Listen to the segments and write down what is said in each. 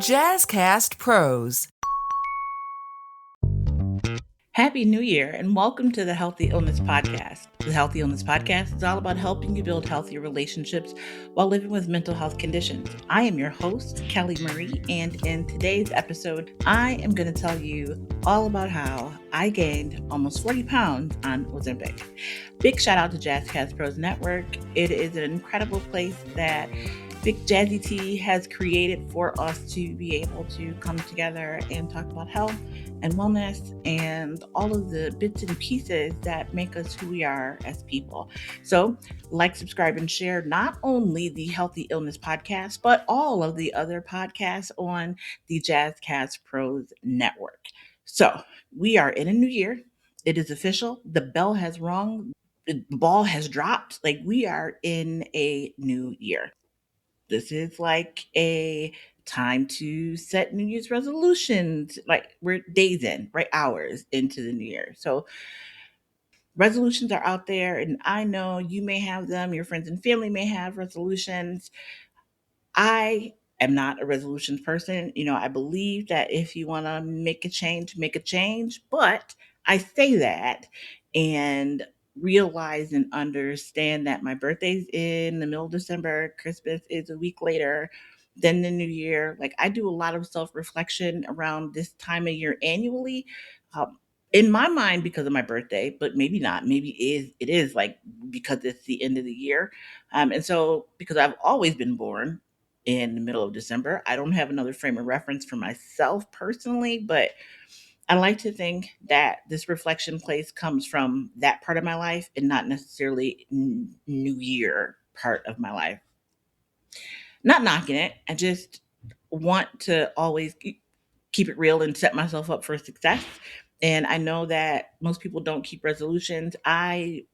Jazzcast Pros. Happy New Year and welcome to the Healthy Illness Podcast. The Healthy Illness Podcast is all about helping you build healthier relationships while living with mental health conditions. I am your host, Kelly Marie, and in today's episode, I am going to tell you all about how I gained almost 40 pounds on Ozempic. Big shout out to Jazzcast Pros Network. It is an incredible place that Big Jazzy T has created for us to be able to come together and talk about health and wellness and all of the bits and pieces that make us who we are as people. So, like, subscribe, and share not only the Healthy Illness Podcast, but all of the other podcasts on the Jazzcast Pros Network. So, we are in a new year. It is official. The bell has rung. The ball has dropped. Like, we are in a new year. This is like a time to set New Year's resolutions. Like, we're days in, right? Hours into the new year. So resolutions are out there, and I know you may have them. Your friends and family may have resolutions. I am not a resolutions person. I believe that if you want to make a change. But I say that and realize and understand that my birthday's in the middle of December, Christmas is a week later, then the new year. Like, I do a lot of self reflection around this time of year annually. Um, in my mind, because of my birthday, but maybe not. Maybe it is like because it's the end of the year. And so, because I've always been born in the middle of December. I don't have another frame of reference for myself personally, but I like to think that this reflection place comes from that part of my life and not necessarily New Year part of my life. Not knocking it. I just want to always keep it real and set myself up for success. And I know that most people don't keep resolutions. I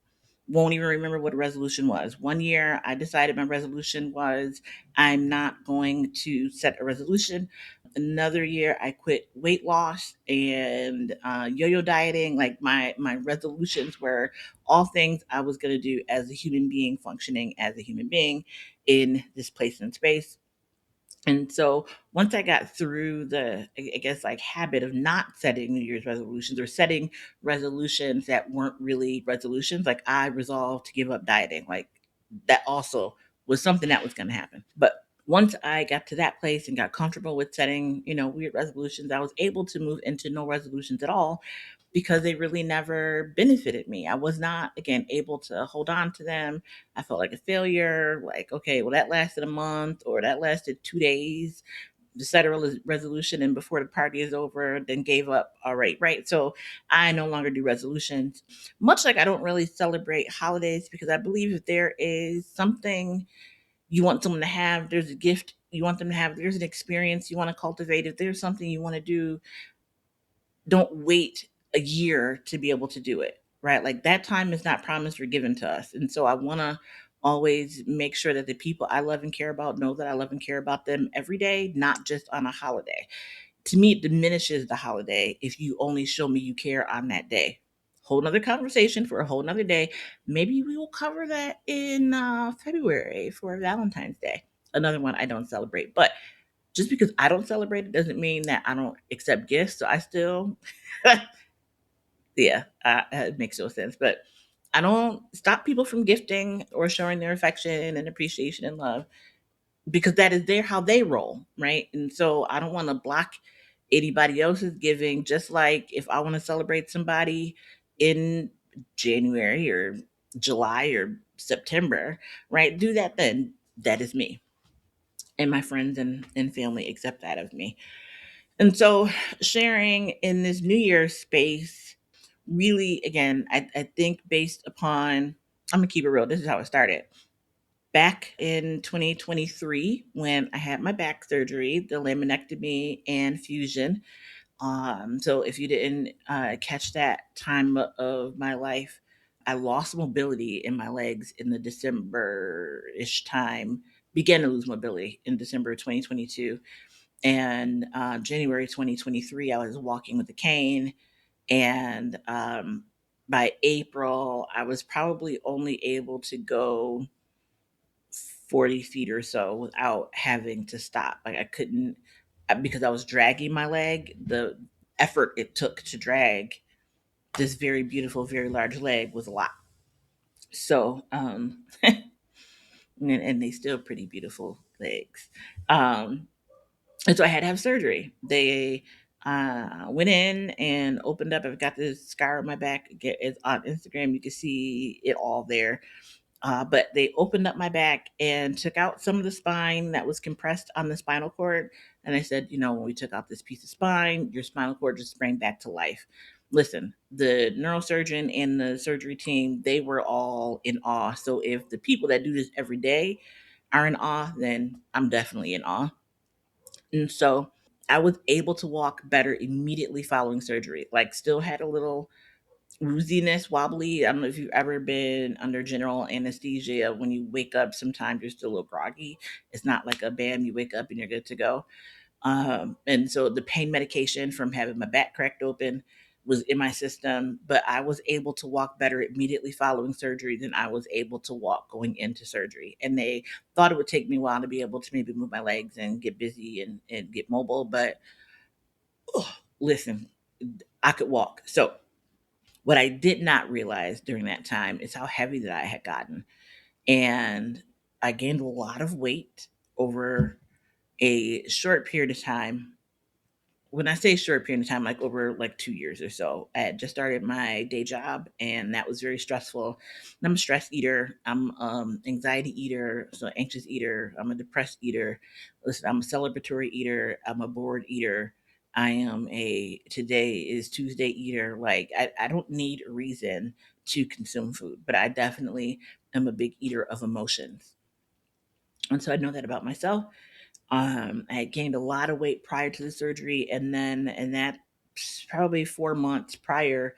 won't even remember what a resolution was. One year, I decided my resolution was I'm not going to set a resolution. Another year, I quit weight loss and yo-yo dieting. Like, my resolutions were all things I was going to do as a human being, functioning as a human being in this place and space. And so once I got through the, I guess, like, habit of not setting New Year's resolutions or setting resolutions that weren't really resolutions, like, I resolved to give up dieting. Like, that also was something that was going to happen. But once I got to that place and got comfortable with setting, weird resolutions, I was able to move into no resolutions at all because they really never benefited me. I was not, again, able to hold on to them. I felt like a failure. Like, okay, well, that lasted a month or that lasted 2 days. To set a resolution, and before the party is over, then gave up. All right, right. So I no longer do resolutions. Much like I don't really celebrate holidays, because I believe if there is something you want someone to have, there's a gift you want them to have, there's an experience you want to cultivate, if there's something you want to do, don't wait a year to be able to do it, right? Like, that time is not promised or given to us. And so I want to always make sure that the people I love and care about know that I love and care about them every day, not just on a holiday. To me, it diminishes the holiday if you only show me you care on that day. Whole nother conversation for a whole nother day. Maybe we will cover that in February for Valentine's Day. Another one I don't celebrate. But just because I don't celebrate it doesn't mean that I don't accept gifts. So I still, yeah, it makes no sense. But I don't stop people from gifting or showing their affection and appreciation and love, because that is how they roll, right? And so I don't want to block anybody else's giving. Just like if I want to celebrate somebody in January or July or September, right? Do that then. That is me. And my friends and family accept that of me. And so sharing in this New Year's space, really, again, I think based upon, I'm going to keep it real. This is how it started. Back in 2023, when I had my back surgery, the laminectomy and fusion. So if you didn't catch that time of my life, I lost mobility in my legs in the December-ish time, began to lose mobility in December of 2022. And January 2023, I was walking with a cane. And by April, I was probably only able to go 40 feet or so without having to stop. Like, I couldn't, because I was dragging my leg, the effort it took to drag this very beautiful, very large leg was a lot. So, and they still pretty beautiful legs. Um, and so I had to have surgery. They went in and opened up. I've got this scar on my back. It's on Instagram. You can see it all there. But they opened up my back and took out some of the spine that was compressed on the spinal cord. And I said, when we took out this piece of spine, your spinal cord just sprang back to life. Listen, the neurosurgeon and the surgery team, they were all in awe. So if the people that do this every day are in awe, then I'm definitely in awe. And so I was able to walk better immediately following surgery. Like, still had a little wooziness, wobbly. I don't know if you've ever been under general anesthesia. When you wake up, sometimes you're still a little groggy. It's not like a bam, you wake up and you're good to go. And so the pain medication from having my back cracked open was in my system, but I was able to walk better immediately following surgery than I was able to walk going into surgery. And they thought it would take me a while to be able to maybe move my legs and get busy and get mobile. But listen, I could walk. So what I did not realize during that time is how heavy that I had gotten. And I gained a lot of weight over a short period of time. When I say short period of time, like over like 2 years or so, I had just started my day job, and that was very stressful. And I'm a stress eater. I'm anxiety eater, so anxious eater. I'm a depressed eater. Listen, I'm a celebratory eater. I'm a bored eater. I am a today is Tuesday eater. Like, I don't need a reason to consume food, but I definitely am a big eater of emotions. And so I know that about myself. I had gained a lot of weight prior to the surgery, and then and that probably 4 months prior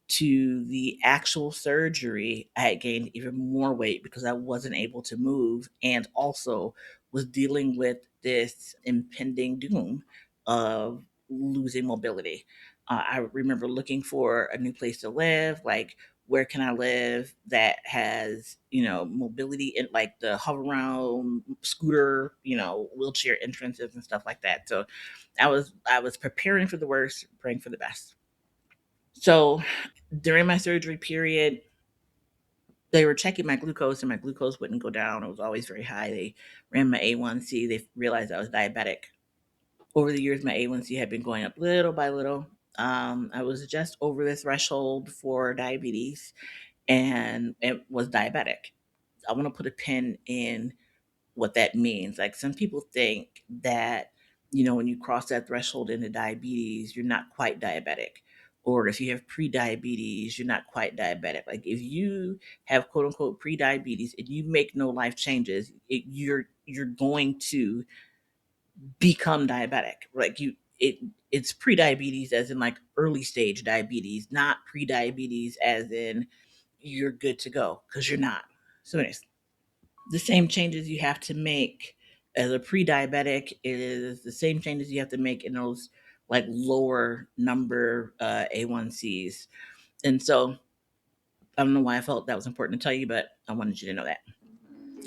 to the actual surgery, I had gained even more weight because I wasn't able to move, and also was dealing with this impending doom of losing mobility. I remember looking for a new place to live, like, where can I live that has, mobility and like the hover around scooter, wheelchair entrances and stuff like that. So I was preparing for the worst, praying for the best. So during my surgery period, they were checking my glucose and my glucose wouldn't go down. It was always very high. They ran my A1C. They realized I was diabetic. Over the years, my A1C had been going up little by little. I was just over the threshold for diabetes and it was diabetic. I want to put a pin in what that means. Like, some people think that, when you cross that threshold into diabetes, you're not quite diabetic. Or if you have pre-diabetes, you're not quite diabetic. Like, if you have quote unquote pre-diabetes and you make no life changes, you're going to become diabetic. Like, it's pre-diabetes as in like early stage diabetes, not pre-diabetes as in you're good to go, because you're not. So anyways, the same changes you have to make as a pre-diabetic is the same changes you have to make in those like lower number A1Cs. And so I don't know why I felt that was important to tell you, but I wanted you to know that.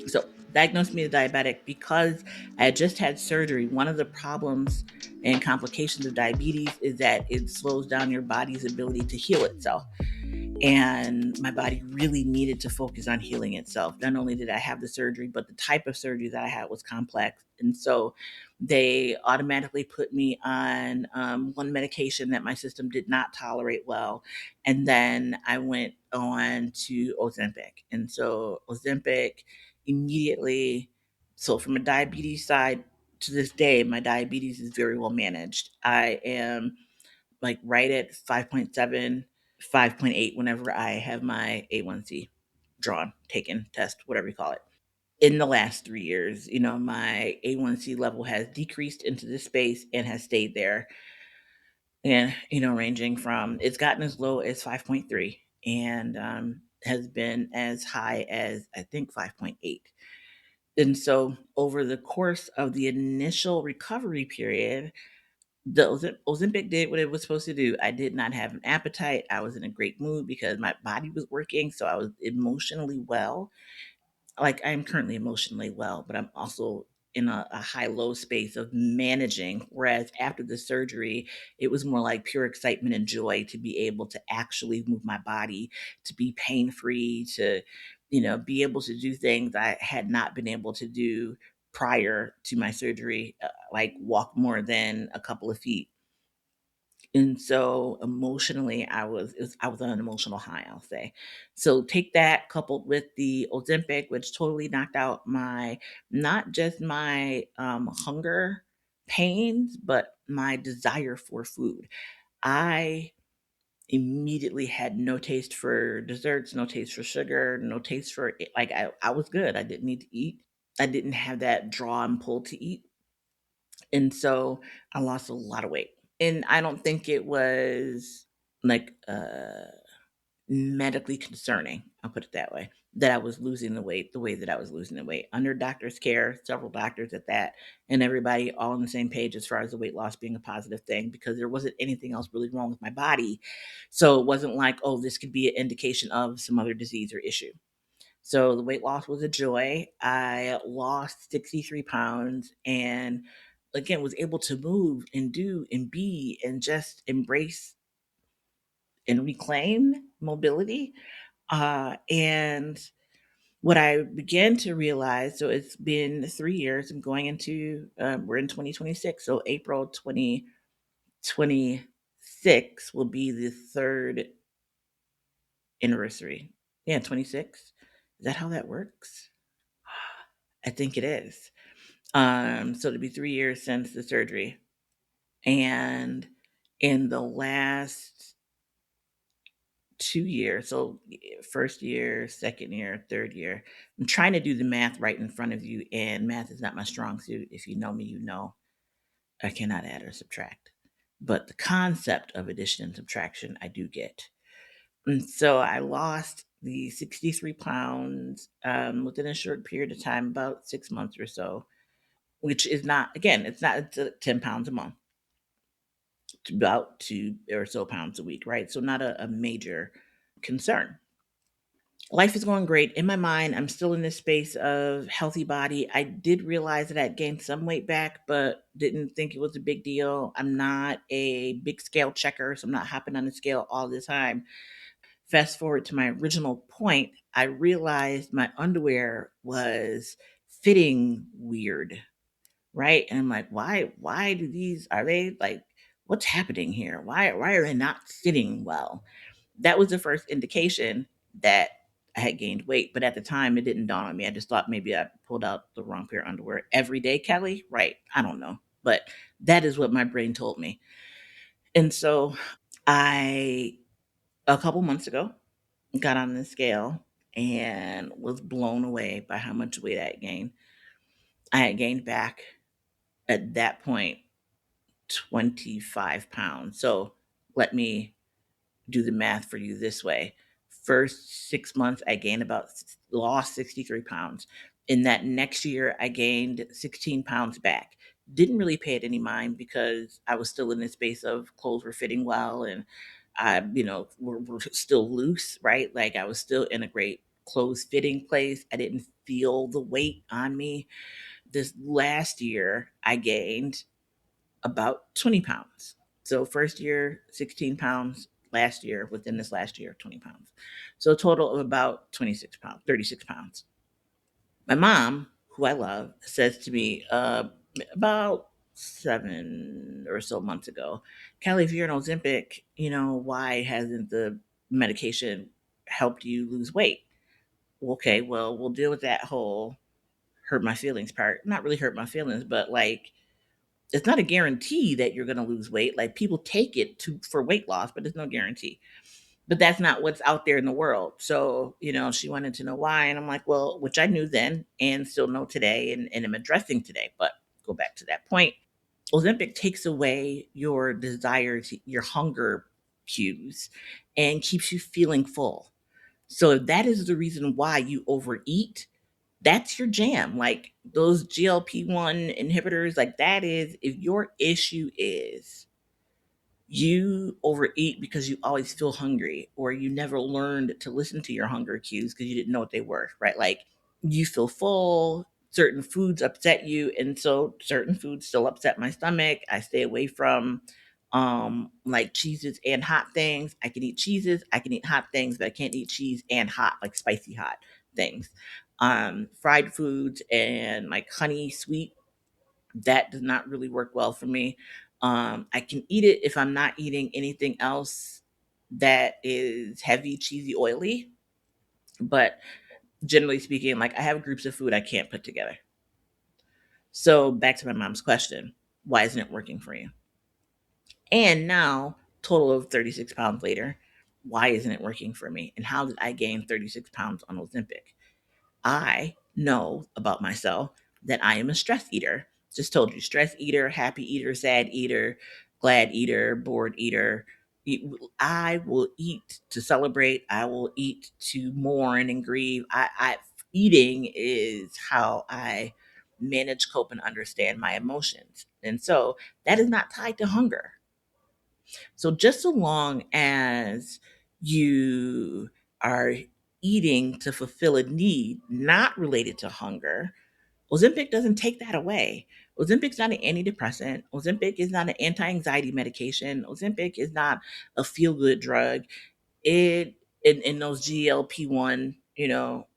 So diagnosed me as diabetic because I had just had surgery. One of the problems and complications of diabetes is that it slows down your body's ability to heal itself. And my body really needed to focus on healing itself. Not only did I have the surgery, but the type of surgery that I had was complex. And so they automatically put me on one medication that my system did not tolerate well. And then I went on to Ozempic. And so Ozempic immediately, so from a diabetes side, to this day, my diabetes is very well managed. I am like right at 5.7, 5.8 whenever I have my A1C drawn, taken, test, whatever you call it. In the last 3 years, my A1C level has decreased into this space and has stayed there. And, ranging from, it's gotten as low as 5.3 and has been as high as, I think, 5.8. And so over the course of the initial recovery period, the Ozempic did what it was supposed to do. I did not have an appetite. I was in a great mood because my body was working. So I was emotionally well. Like, I am currently emotionally well, but I'm also in a high low space of managing. Whereas after the surgery, it was more like pure excitement and joy to be able to actually move my body, to be pain free, to, be able to do things I had not been able to do prior to my surgery, like walk more than a couple of feet. And so emotionally, I was on an emotional high, I'll say. So take that coupled with the Ozempic, which totally knocked out my not just my hunger pains, but my desire for food. I immediately had no taste for desserts, no taste for sugar, no taste for it. Like I was good. I didn't need to eat. I didn't have that draw and pull to eat. And so I lost a lot of weight. And I don't think it was like medically concerning, I'll put it that way, that I was losing the weight the way that I was losing the weight. Under doctor's care, several doctors at that, and everybody all on the same page as far as the weight loss being a positive thing, because there wasn't anything else really wrong with my body. So it wasn't like, oh, this could be an indication of some other disease or issue. So the weight loss was a joy. I lost 63 pounds and again was able to move and do and be and just embrace and reclaim mobility. And what I began to realize, so it's been 3 years. I'm going into, we're in 2026. So April 2026 will be the third anniversary. Yeah, 26. Is that how that works? I think it is. So it'll be 3 years since the surgery. And in the last 2 years, so first year, second year, third year, I'm trying to do the math right in front of you, and math is not my strong suit. If you know me, you know I cannot add or subtract. But the concept of addition and subtraction, I do get. And so I lost the 63 pounds within a short period of time, about 6 months or so, which is not, again, it's 10 pounds a month, about 2 or so pounds a week, right? So not a major concern. Life is going great. In my mind, I'm still in this space of healthy body. I did realize that I gained some weight back, but didn't think it was a big deal. I'm not a big scale checker, so I'm not hopping on the scale all the time. Fast forward to my original point, I realized my underwear was fitting weird, right? And I'm like, why do these, are they like, what's happening here? Why are they not fitting well? That was the first indication that I had gained weight. But at the time, it didn't dawn on me. I just thought maybe I pulled out the wrong pair of underwear every day, Kelly. Right. I don't know. But that is what my brain told me. And so I, a couple months ago, got on the scale and was blown away by how much weight I had gained. I had gained back at that point 25 pounds. So let me do the math for you this way. First 6 months, I gained lost 63 pounds. In that next year, I gained 16 pounds back. Didn't really pay it any mind because I was still in this space of clothes were fitting well and we're still loose, right? Like I was still in a great clothes fitting place. I didn't feel the weight on me. This last year, I gained about 20 pounds. So first year, 16 pounds. Last year, within this last year, 20 pounds. So a total of about 26 pounds, 36 pounds. My mom, who I love, says to me about 7 or so months ago, Kelly, if you're on Ozempic, why hasn't the medication helped you lose weight? Okay, well, we'll deal with that whole hurt my feelings part. Not really hurt my feelings, but like it's not a guarantee that you're going to lose weight. Like people take it to for weight loss, but there's no guarantee. But that's not what's out there in the world. So, she wanted to know why. And I'm like, well, which I knew then and still know today and am addressing today. But go back to that point. Ozempic takes away your desire to your hunger cues and keeps you feeling full. So if that is the reason why you overeat, that's your jam. Like those GLP-1 inhibitors, like that is, if your issue is you overeat because you always feel hungry or you never learned to listen to your hunger cues because you didn't know what they were, right? Like you feel full, certain foods upset you, and so certain foods still upset my stomach. I stay away from like cheeses and hot things. I can eat cheeses, I can eat hot things, but I can't eat cheese and hot, like spicy hot things. Fried foods and like honey sweet, that does not really work well for me. I can eat it if I'm not eating anything else that is heavy, cheesy, oily, but generally speaking, like I have groups of food I can't put together. So back to my mom's question, why isn't it working for you? And now, total of 36 pounds later, why isn't it working for me? And how did I gain 36 pounds on Ozempic? I know about myself that I am a stress eater. Just told you, stress eater, happy eater, sad eater, glad eater, bored eater. I will eat to celebrate. I will eat to mourn and grieve. Eating is how I manage, cope, and understand my emotions. And so that is not tied to hunger. So just so long as you are eating to fulfill a need not related to hunger, Ozempic doesn't take that away. Ozempic's not an antidepressant. Ozempic is not an anti-anxiety medication. Ozempic is not a feel-good drug. It in those GLP-1,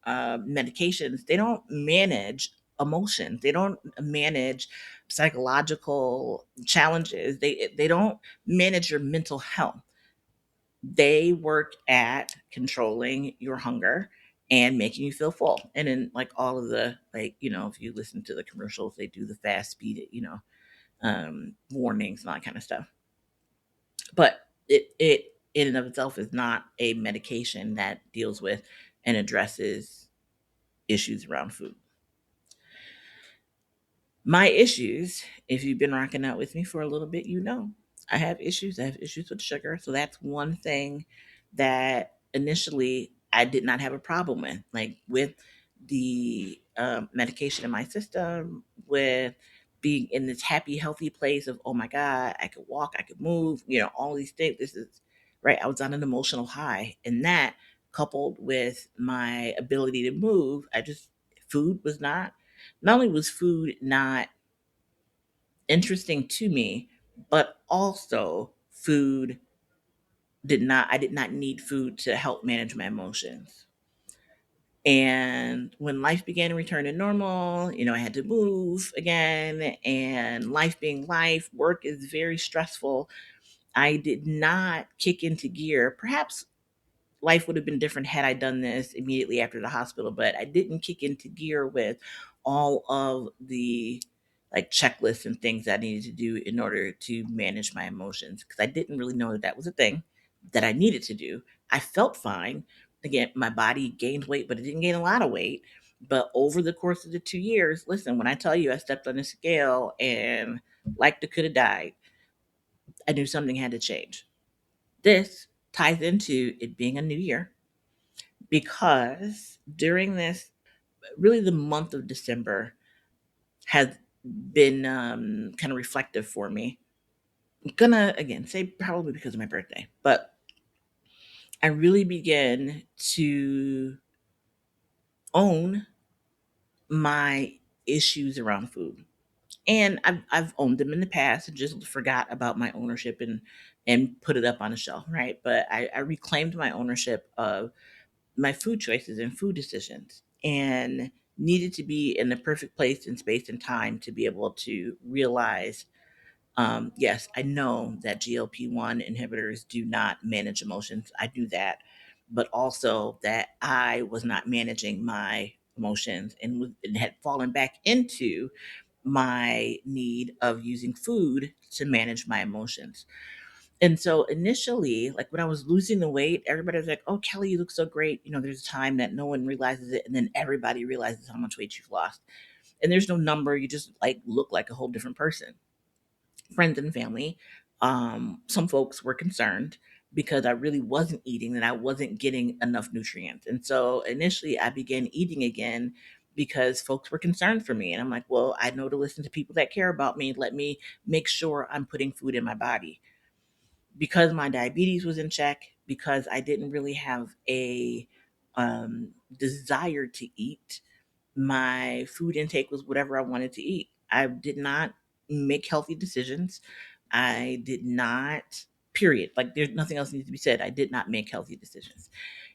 medications, they don't manage emotions. They don't manage psychological challenges. They don't manage your mental health. They work at controlling your hunger and making you feel full. And then like all of the, like, if you listen to the commercials, they do the fast speed, warnings and all that kind of stuff. But it in and of itself is not a medication that deals with and addresses issues around food. My issues, if you've been rocking out with me for a little bit, I have issues. I have issues with sugar. So that's one thing that initially I did not have a problem with, like with the medication in my system, with being in this happy, healthy place of, oh my God, I could walk, I could move, all these things. This is right. I was on an emotional high. And that coupled with my ability to move, food was not only was food not interesting to me, but also food I did not need food to help manage my emotions. And when life began to return to normal, I had to move again, and life being life, work is very stressful. I did not kick into gear. Perhaps life would have been different had I done this immediately after the hospital, but I didn't kick into gear with all of the like checklists and things that I needed to do in order to manage my emotions, because I didn't really know that that was a thing that I needed to do. I felt fine. Again, my body gained weight, but it didn't gain a lot of weight. But over the course of the 2 years, listen, when I tell you I stepped on a scale and like the could have died, I knew something had to change. This ties into it being a new year, because during this, really the month of December has been kind of reflective for me. I'm gonna again say probably because of my birthday, but I really began to own my issues around food. And I've owned them in the past and just forgot about my ownership and put it up on a shelf, right? But I reclaimed my ownership of my food choices and food decisions, and needed to be in the perfect place and space and time to be able to realize, yes, I know that GLP-1 inhibitors do not manage emotions. I do that. But also that I was not managing my emotions, and had fallen back into my need of using food to manage my emotions. And so initially, like when I was losing the weight, everybody was like, "Oh, Kelly, you look so great." There's a time that no one realizes it, and then everybody realizes how much weight you've lost. And there's no number; you just like look like a whole different person. Friends and family, some folks were concerned because I really wasn't eating and I wasn't getting enough nutrients. And so initially, I began eating again because folks were concerned for me. And I'm like, well, I know to listen to people that care about me. Let me make sure I'm putting food in my body, because my diabetes was in check, because I didn't really have a desire to eat. My food intake was whatever I wanted to eat. I did not make healthy decisions. I did not, period. Like, there's nothing else needs to be said. I did not make healthy decisions.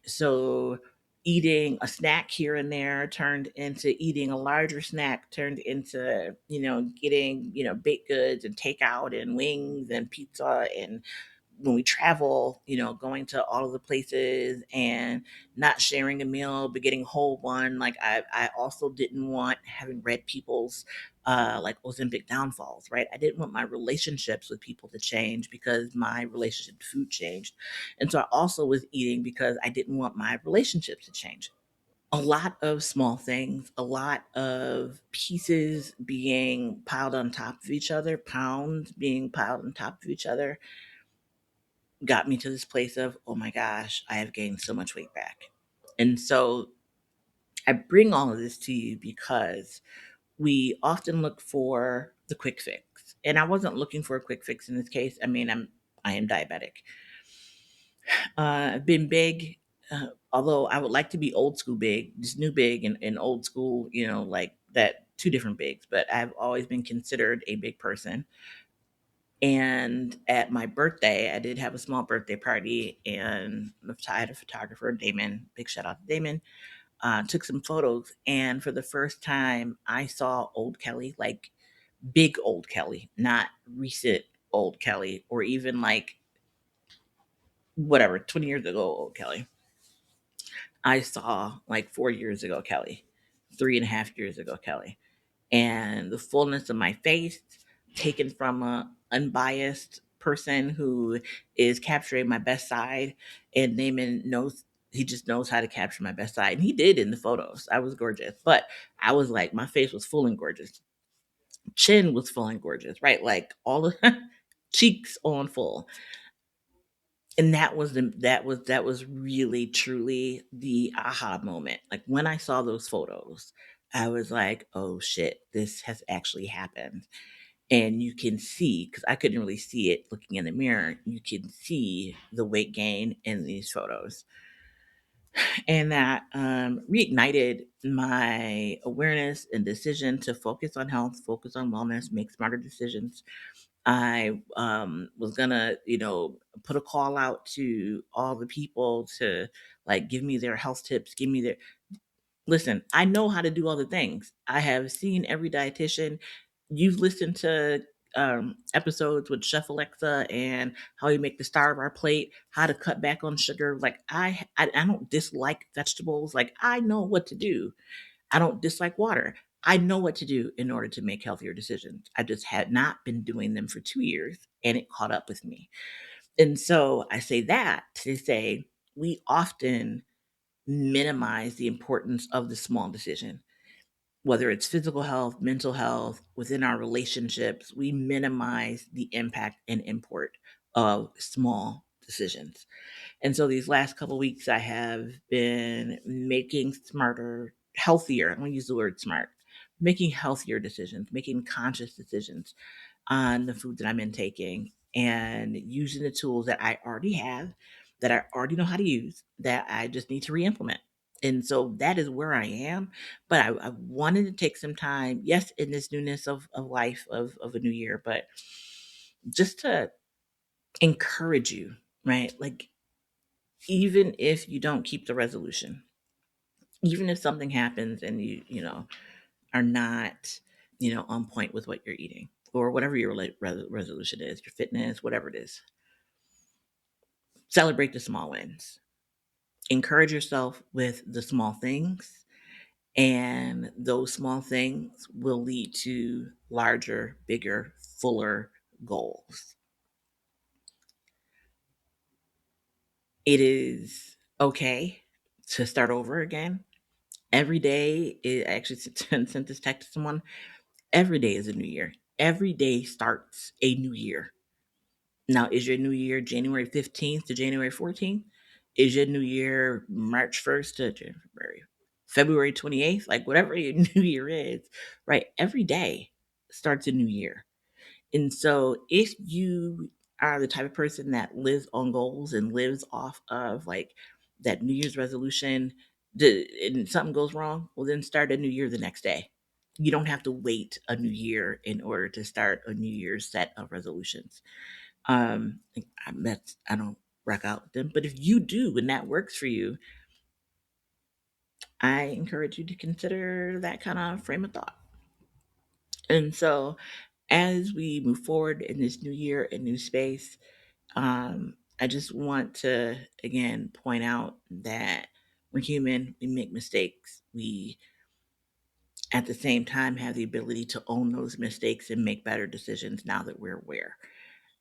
So eating a snack here and there turned into eating a larger snack, turned into, getting, baked goods and takeout and wings and pizza, and when we travel, going to all of the places and not sharing a meal, but getting a whole one. Like, I also didn't want having read people's like Ozempic downfalls, right? I didn't want my relationships with people to change because my relationship to food changed. And so I also was eating because I didn't want my relationships to change. A lot of small things, a lot of pieces being piled on top of each other, pounds being piled on top of each other, got me to this place of, oh my gosh, I have gained so much weight back. And so I bring all of this to you because we often look for the quick fix. And I wasn't looking for a quick fix in this case. I mean, I am diabetic. I've been big, although I would like to be old school big, just new big and old school, like that, two different bigs. But I've always been considered a big person. And at my birthday, I did have a small birthday party, and I had a photographer, Damon. Big shout out to Damon. Took some photos, and for the first time, I saw old Kelly, like big old Kelly, not recent old Kelly, or even like whatever 20 years ago old Kelly. I saw like 4 years ago Kelly, 3.5 years ago Kelly, and the fullness of my face taken from a unbiased person who is capturing my best side. And Naaman knows, he just knows how to capture my best side, and he did in the photos. I was gorgeous, but I was like, my face was full and gorgeous, chin was full and gorgeous, right? Like all the cheeks on full. And that was really truly the aha moment. Like, when I saw those photos, I was like, oh shit, this has actually happened. And you can see, because I couldn't really see it looking in the mirror, you can see the weight gain in these photos. And that reignited my awareness and decision to focus on health, focus on wellness, make smarter decisions. I was gonna, put a call out to all the people to, like, give me their health tips, give me their, listen, I know how to do all the things. I have seen every dietitian. You've listened to episodes with Chef Alexa and how you make the star of our plate, how to cut back on sugar. Like, I don't dislike vegetables. Like, I know what to do. I don't dislike water. I know what to do in order to make healthier decisions. I just had not been doing them for 2 years, and it caught up with me. And so I say that to say we often minimize the importance of the small decision, whether it's physical health, mental health, within our relationships. We minimize the impact and import of small decisions. And so these last couple weeks, I have been making smarter, healthier, I'm going to use the word smart, making healthier decisions, making conscious decisions on the food that I'm intaking, and using the tools that I already have, that I already know how to use, that I just need to re-implement. And so that is where I am. But I wanted to take some time, yes, in this newness of life, of a new year, but just to encourage you, right? Like, even if you don't keep the resolution, even if something happens and you are not, on point with what you're eating, or whatever your resolution is, your fitness, whatever it is, celebrate the small wins. Encourage yourself with the small things, and those small things will lead to larger, bigger, fuller goals. It is okay to start over again. Every day, it actually sent this text to someone. Every day is a new year. Every day starts a new year. Now, is your new year January 15th to January 14th? Is your new year March 1st to February 28th? Like, whatever your new year is, right? Every day starts a new year. And so if you are the type of person that lives on goals and lives off of, like, that New Year's resolution, and something goes wrong, well, then start a new year the next day. You don't have to wait a new year in order to start a new year's set of resolutions. I don't rock out with them, but if you do and that works for you, I encourage you to consider that kind of frame of thought. And so, as we move forward in this new year and new space, I just want to again point out that we're human, we make mistakes. We, at the same time, have the ability to own those mistakes and make better decisions now that we're aware.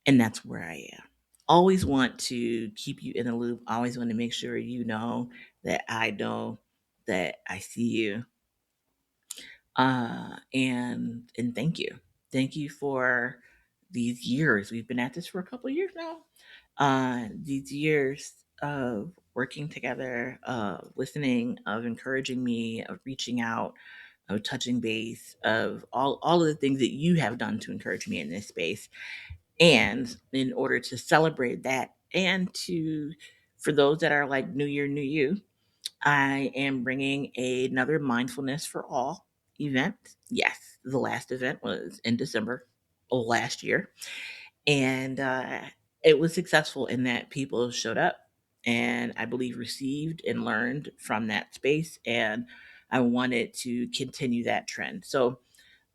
And that's where I am. Always want to keep you in the loop. Always want to make sure you know that I see you. And thank you. Thank you for these years. We've been at this for a couple of years now. These years of working together, of listening, of encouraging me, of reaching out, of touching base, of all of the things that you have done to encourage me in this space. And in order to celebrate that, and to, for those that are like New Year, New You, I am bringing another Mindfulness for All event. Yes, the last event was in December of last year. And it was successful in that people showed up and I believe received and learned from that space. And I wanted to continue that trend. So,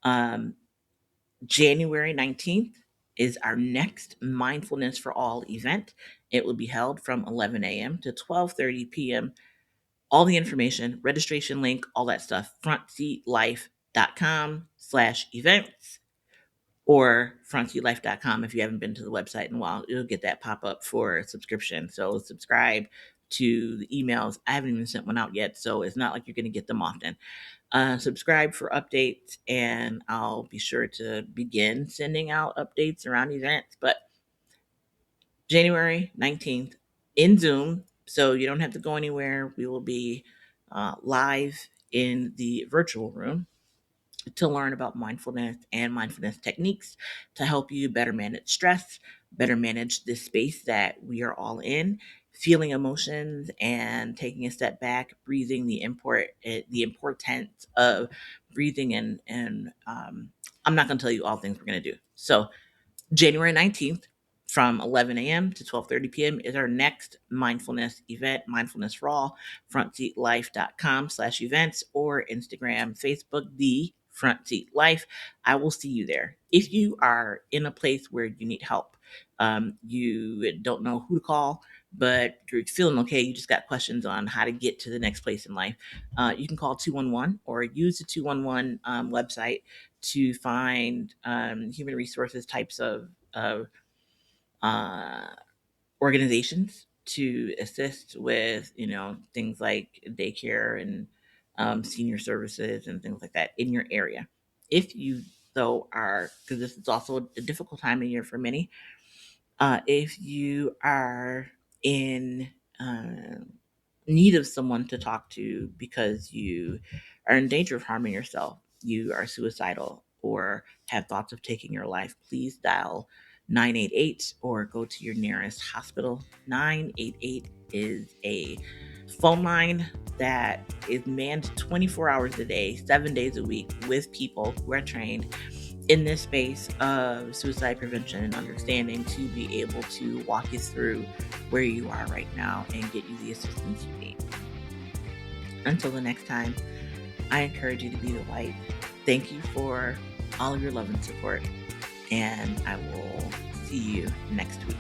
um, January 19th is our next Mindfulness for All event. It will be held from 11 a.m. to 12:30 p.m. All the information, registration link, all that stuff, frontseatlife.com/events or frontseatlife.com. If you haven't been to the website in a while, you'll get that pop up for a subscription. So subscribe to the emails. I haven't even sent one out yet, so it's not like you're going to get them often. Subscribe for updates, and I'll be sure to begin sending out updates around events. But January 19th in Zoom, so you don't have to go anywhere. We will be live in the virtual room to learn about mindfulness and mindfulness techniques to help you better manage stress, better manage this space that we are all in, feeling emotions and taking a step back, breathing, the importance of breathing, and I'm not going to tell you all things we're going to do. So January 19th from 11 a.m. to 12:30 p.m. is our next mindfulness event, Mindfulness for All, frontseatlife.com/events or Instagram, Facebook, the Front Seat Life. I will see you there. If you are in a place where you need help, you don't know who to call, but you're feeling okay, you just got questions on how to get to the next place in life, you can call 211 or use the 211 website to find human resources types of uh, organizations to assist with, things like daycare and senior services and things like that in your area. If you, though, are, because this is also a difficult time of year for many, if you are in need of someone to talk to because you are in danger of harming yourself, you are suicidal, or have thoughts of taking your life, please dial 988 or go to your nearest hospital. 988 is a phone line that is manned 24 hours a day, 7 days a week with people who are trained in this space of suicide prevention and understanding to be able to walk you through where you are right now and get you the assistance you need. Until the next time, I encourage you to be the light. Thank you for all of your love and support, and I will see you next week.